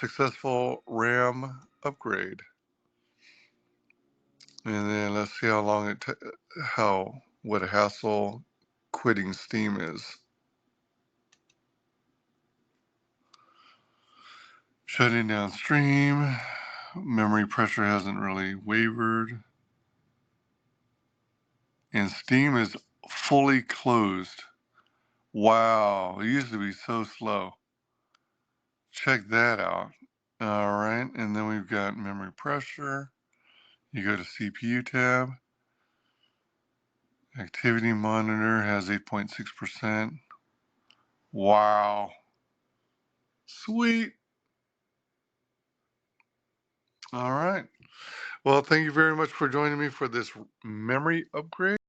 Successful RAM upgrade. And then let's see how long what a hassle quitting Steam is. Shutting down stream. Memory pressure hasn't really wavered. And Steam is fully closed. Wow, it used to be so slow. Check that out. All right, and then we've got memory pressure. You go to CPU tab. Activity monitor has 8.6%. Wow. Sweet. All right. Well, thank you very much for joining me for this memory upgrade.